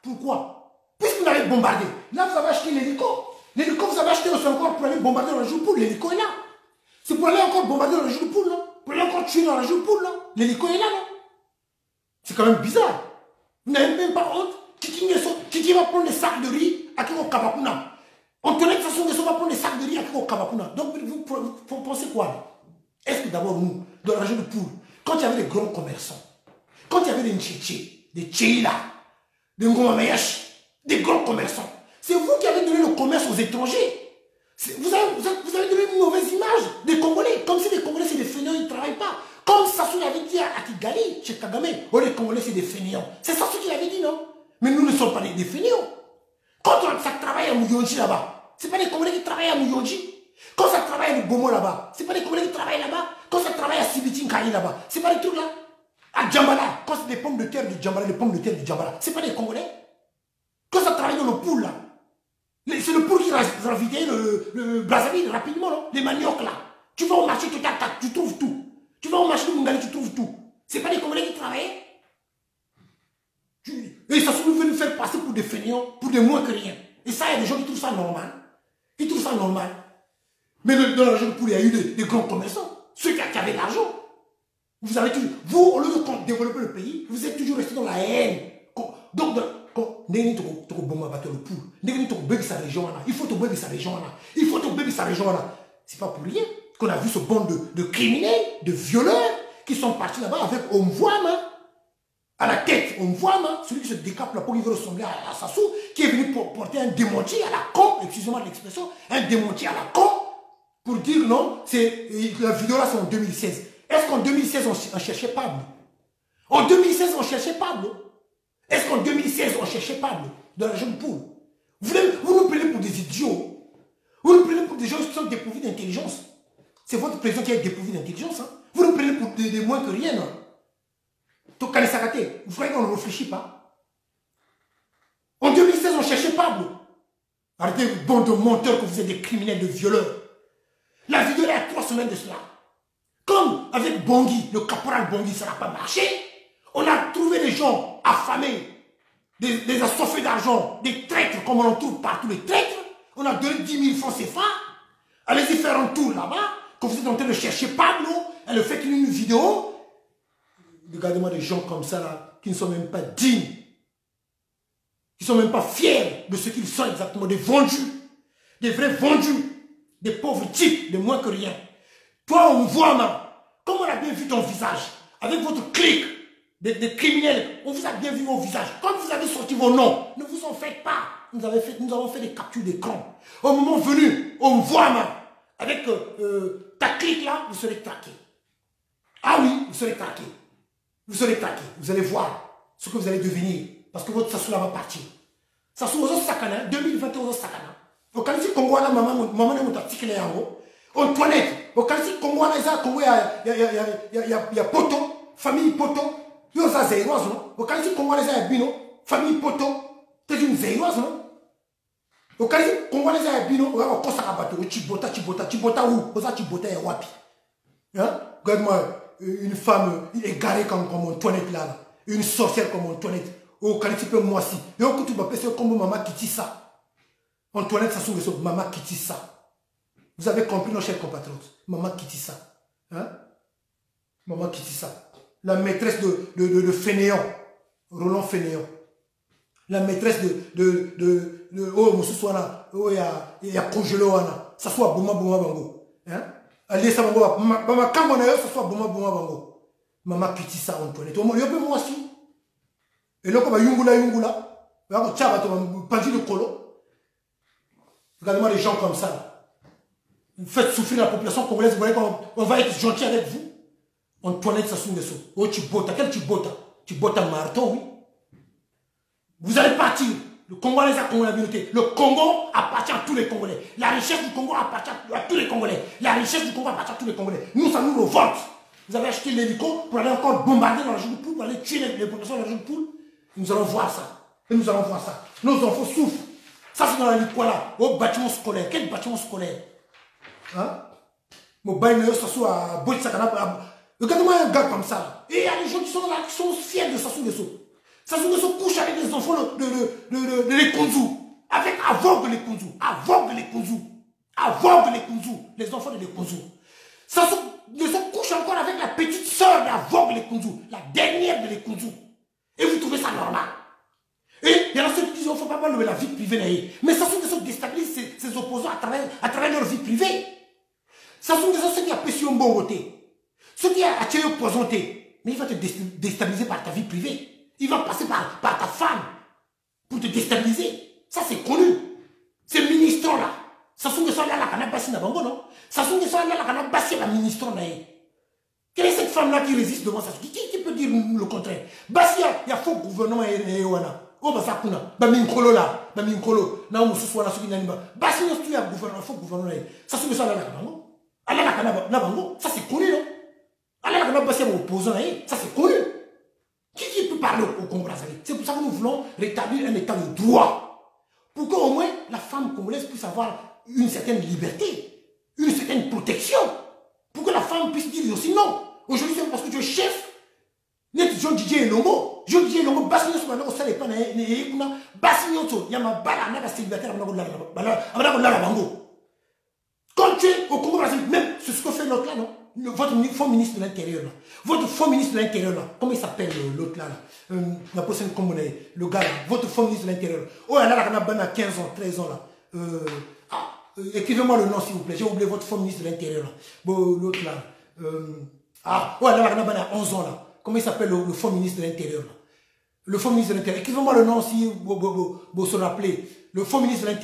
Pourquoi? Puisque vous avez bombardé. Là, vous avez acheté l'hélico. L'hélico, vous avez acheté aussi encore pour aller bombarder dans la région de Poule. L'hélico est là. C'est pour aller encore bombarder dans la région de Poule, non? Pour aller encore tuer dans la région de Poule, non? L'hélico est là, non? C'est quand même bizarre. Vous n'avez même pas honte. Kiki va prendre des sacs de riz à Kiko Kabakuna. Antoinette Sassou Nguesso va prendre des sacs de riz à Kiko Kabakuna. Donc, vous pensez quoi? Est-ce que d'abord, nous, dans la région de Poule, quand il y avait des grands commerçants, quand il y avait des Ntchétché, des Tchéila, des Ngomamayash, des grands commerçants, c'est vous qui avez donné le commerce aux étrangers. Vous avez donné une mauvaise image des Congolais. Comme si les Congolais, c'est des fainéants, ils ne travaillent pas. Comme Sassou l'avait dit à Kigali, chez Kagame, oh, les Congolais, c'est des fainéants. C'est Sassou qui l'avait dit, non? Mais nous ne sommes pas des fainéants. Quand ça travaille à Mouyonji là-bas, ce n'est pas les Congolais qui travaillent à Mouyonji. Quand ça travaille à Bomo là-bas, ce n'est pas les Congolais qui travaillent là-bas. Quand ça travaille à Sibitin Kali là-bas, ce n'est pas les trucs là. À Djambala, quand c'est des pommes de terre du Djambala, les pommes de terre du Djambala, ce n'est pas les Congolais. Quand ça travaille dans le poule là, c'est le poule qui ravitaille le Brazzaville rapidement, non? Les maniocs là. Tu vas au marché, tu trouves tout. Tu vas au marché de Mungali, tu trouves tout. Ce n'est pas les Congolais qui travaillent. Et ça se veut nous faire passer pour des fainéants, pour des moins que rien. Et ça, il y a des gens qui trouvent ça normal. Ils trouvent ça normal. Mais dans la région de Poule, il y a eu des grands commerçants. Ceux qui avaient l'argent. Vous avez toujours. Vous, au lieu de développer le pays, vous êtes toujours resté dans la haine. Donc, il faut te baby sa région là. Il faut te baby sa région là. Il faut te baby sa région là. C'est pas pour rien qu'on a vu ce bande de criminels, de violeurs qui sont partis là-bas avec Omvoama à la tête. Omvoama, celui qui se décape là pour qu'il veut ressembler à Sassou, qui est venu porter un démenti à la con, excusez-moi de l'expression, un démenti à la con pour dire non, la vidéo là c'est en 2016. Est-ce qu'en 2016 on cherchait Pablo? En 2016 on cherchait Pablo? Est-ce qu'en 2016, on cherchait Pablo dans la région de Poule? Vous nous prenez pour des idiots. Vous nous prenez pour des gens qui sont dépourvus d'intelligence. C'est votre président qui est dépourvu d'intelligence. Hein? Vous nous prenez pour des moins que rien. Hein? Tokane Sakate, vous croyez qu'on ne réfléchit pas? En 2016, on cherchait Pablo. Arrêtez, bande de menteurs, que vous êtes des criminels, de violeurs. La vidéo, il y a 3 semaines de cela. Comme avec Bangui, le caporal Bangui, ça n'a pas marché. On a trouvé des gens affamés, des assoiffés d'argent, des traîtres, comme on en trouve partout, les traîtres. On a donné 10 000 francs CFA. Allez-y faire un tour là-bas, quand vous êtes en train de chercher Pablo, elle fait une vidéo. Regardez-moi des gens comme ça, là, qui ne sont même pas dignes, qui ne sont même pas fiers de ce qu'ils sont exactement, des vendus, des vrais vendus, des pauvres types, de moins que rien. Toi, on voit, man, comme on a bien vu ton visage, avec votre clique, des criminels, on vous a bien vu au visage. Quand vous avez sorti vos noms, ne vous en faites pas. Nous avons fait des captures d'écran. Au moment venu, on voit, man, avec ta clique là, vous serez traqué. Ah oui, vous serez traqué. Vous serez traqué. Vous allez voir ce que vous allez devenir. Parce que votre Sassou là va partir. Sassou aux sakana, 2021 aux sakana. Au Kalisi Congo, maman n'est pas articulée en haut. Antoinette, au Kalisi Congo, il y a Poto, famille Poto. Il y a Zéroise, non? Au Kalisi Congo, il y a Bino, famille Poto. C'est une Zéroise, non? Au Kalisi Congo, il y a Bino, il y a Kosarabato, Chibota où? Osa Chibota et Wapi. Hein? Regarde-moi. Une femme égarée comme Antoinette là, une sorcière comme Antoinette, au Kalitipe Moissi, et au Koutou Bapé, c'est comme maman qui dit ça. Antoinette, ça s'ouvre, maman qui dit ça. Vous avez compris, nos chers compatriotes, maman qui dit ça. Hein? Maman qui dit ça. La maîtresse de Fainéant, Roland Fainéant. La maîtresse oh, Moussouana, oh, il y a Kongeloana, ça soit Bouma Bango. Hein? Allez, ça va, maman, quand on a eu, ça soit Bouma Bango. Maman qui dit ça, Antoinette. Au moins, il y a moi aussi. Et là, comme Yungula, on va pas dire le colo. Regardez-moi les gens comme ça. Vous faites souffrir la population congolaise, vous voyez qu'on va être gentil avec vous. Antoinette Sassou Nguesso. Oh, Chibota, quel Chibota? Chibota Marton, oui. Vous allez partir. Le Congo a la communauté. Le Congo appartient à tous les Congolais. La richesse du Congo appartient à tous les Congolais. La richesse du Congo appartient à tous les Congolais. Nous, ça nous révolte. Vous avez acheté l'hélico pour aller encore bombarder dans la région de Poule, pour aller tuer les populations de la région de Poule. Nous allons voir ça. Et nous allons voir ça. Nos enfants souffrent. Ça, c'est dans la ligue, là. Au bâtiment scolaire. Quel bâtiment scolaire? Hein? Mon bain, ça soit à Boïsakana. Regardez-moi un gars comme ça. Et il y a des gens qui sont là, qui sont fiers de Sassou Nguesso. Sassou Nguesso couche avec des enfants les Kunzu. Avec aveugle les Kunzu. Aveugle les Kunzu. Aveugle les Kunzu. Les enfants de les Kunzu. Sassou Nguesso couche encore avec la petite sœur d'aveugle les Kunzu. La dernière de les Kunzu. Et vous trouvez ça normal? Et il y en a ceux qui disent qu'il ne faut pas lever la vie privée. Mais Sassou Nguesso déstabilise ses opposants à travers leur vie privée. Sassou Nguesso, ceux qui apprécient un bon côté. Ceux qui a tiré au poison, mais il va te déstabiliser par ta vie privée. Il va passer par ta femme pour te déstabiliser. Ça, c'est connu. Ces ministres-là. Sassou Nguesso a la canne bassi na bango, non? Sassou Nguesso a la canne bassi na ministre. Quelle est cette femme-là qui résiste devant Sassou? Qui peut dire le contraire? Bassi, il y a faux gouvernement et Oana. Oh, bah, ça, bah, Minkolo là. Bah, Minkolo. Na, on se soit là, ce qui n'a pas. Bassi, il y a gouvernement, faux gouvernement. Sassou Nguesso a la canne. Allah la canne bango. Ça, c'est connu, non? Allah la canne bassi à opposant. Ça, c'est connu. Qui peut parler au Congo Brazzaville? C'est pour ça que nous voulons rétablir un état de droit. Pour qu'au moins la femme congolaise puisse avoir une certaine liberté, une certaine protection. Pour que la femme puisse dire aussi non. Aujourd'hui, c'est parce que tu es chef. Net John DJ Longo. John DJ Longo, Bassignon, maintenant, ça n'est pas Bassignon, il y a ma balle, on a célibataire, on a bango. Quand tu es au Congo Brazzaville, même c'est ce que fait l'autre là, non? Votre faux ministre de l'Intérieur, là. Votre faux ministre de l'Intérieur, là. Comment il s'appelle l'autre là, la prochaine commune, le gars là. Votre faux ministre de l'Intérieur. Oh, elle a 15 ans, 13 ans là. Écrivez-moi le nom s'il vous plaît. J'ai oublié votre faux ministre de l'Intérieur là. Bon, l'autre là. Oh, elle a 11 ans là. Comment il s'appelle le faux ministre de l'Intérieur là? Le faux ministre de l'Intérieur. Écrivez-moi le nom si vous se rappelez. Le faux ministre de l'Intérieur.